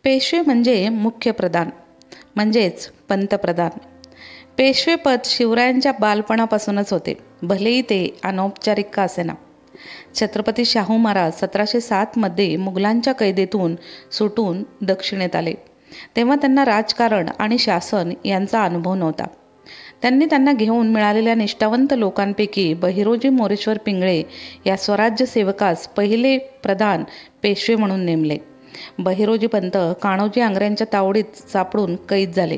पेशवे म्हणजे मुख्य प्रधान म्हणजेच पंतप्रधान. पेशवेपद शिवरायांच्या बालपणापासूनच होते, भलेही ते अनौपचारिक का असेना. छत्रपती शाहू महाराज 1707 मुघलांच्या कैदेतून सुटून दक्षिणेत आले. तेव्हा त्यांना राजकारण आणि शासन यांचा अनुभव नव्हता. त्यांना घेऊन मिळालेल्या निष्ठावंत लोकांपैकी बहिरोजी मोरेश्वर पिंगळे या स्वराज्य सेवकास पहिले प्रधान पेशवे म्हणून नेमले. बहिरोजी पंत कान्होजी आंग्र्यांच्या तावडीत सापडून कैद झाले.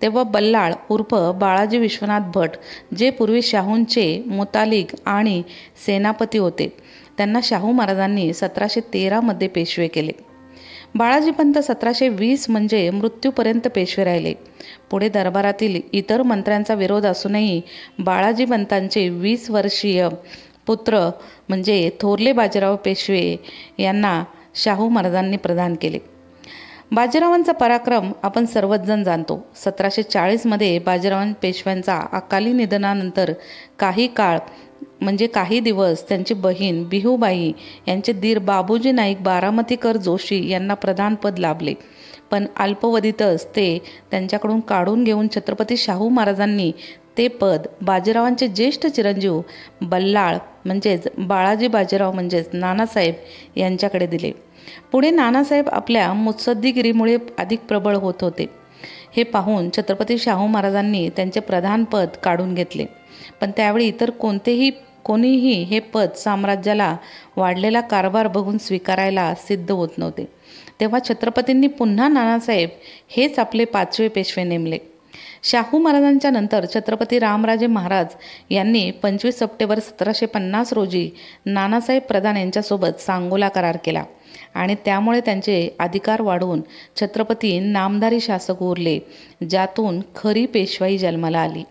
तेव्हा बल्लाळ उर्फ बाळाजी विश्वनाथ भट, जे पूर्वी शाहूंचे मुतालिक आणि सेनापती होते, त्यांना शाहू महाराजांनी 1713 पेशवे केले. बाळाजी पंत 1720 म्हणजे मृत्यूपर्यंत पेशवे राहिले. पुढे दरबारातील इतर मंत्र्यांचा विरोध असूनही बाळाजी पंतांचे 20 वर्षीय पुत्र म्हणजे थोरले बाजीराव पेशवे यांना शाहू महाराजांनी प्रदान केले. बाजीरावांचा पराक्रम आपण सर्वच जण जाणतो. 1740 बाजीराव पेशव्यांचा अकाली निधनानंतर काही दिवस त्यांची बहीण बिहूबाई यांचे दीर बाबूजी नाईक बारामतीकर जोशी यांना प्रधानपद लाभले. पण अल्पवधीतच ते त्यांच्याकडून काढून घेऊन छत्रपती शाहू महाराजांनी ते पद बाजीरावांचे ज्येष्ठ चिरंजीव बल्लाळ म्हणजेच बाळाजी बाजीराव म्हणजेच नानासाहेब यांच्याकडे दिले. पुढे नानासाहेब आपल्या मुत्सद्दीगिरीमुळे अधिक प्रबळ होत होते. हे पाहून छत्रपती शाहू महाराजांनी त्यांचे प्रधानपद काढून घेतले. पण त्यावेळी इतर कोणीही हे पद साम्राज्याला वाढलेला कारभार बघून स्वीकारायला सिद्ध होत नव्हते. तेव्हा छत्रपतींनी पुन्हा नानासाहेब हेच आपले 5वे पेशवे नेमले. शाहू महाराजांच्या नंतर छत्रपती रामराजे महाराज यांनी 25 सप्टेंबर 1750 रोजी नानासाहेब प्रधान यांच्यासोबत सांगोला करार केला आणि त्यामुळे त्यांचे अधिकार वाढून छत्रपती नामधारी शासक उरले, ज्यातून खरी पेशवाई जन्माला आली.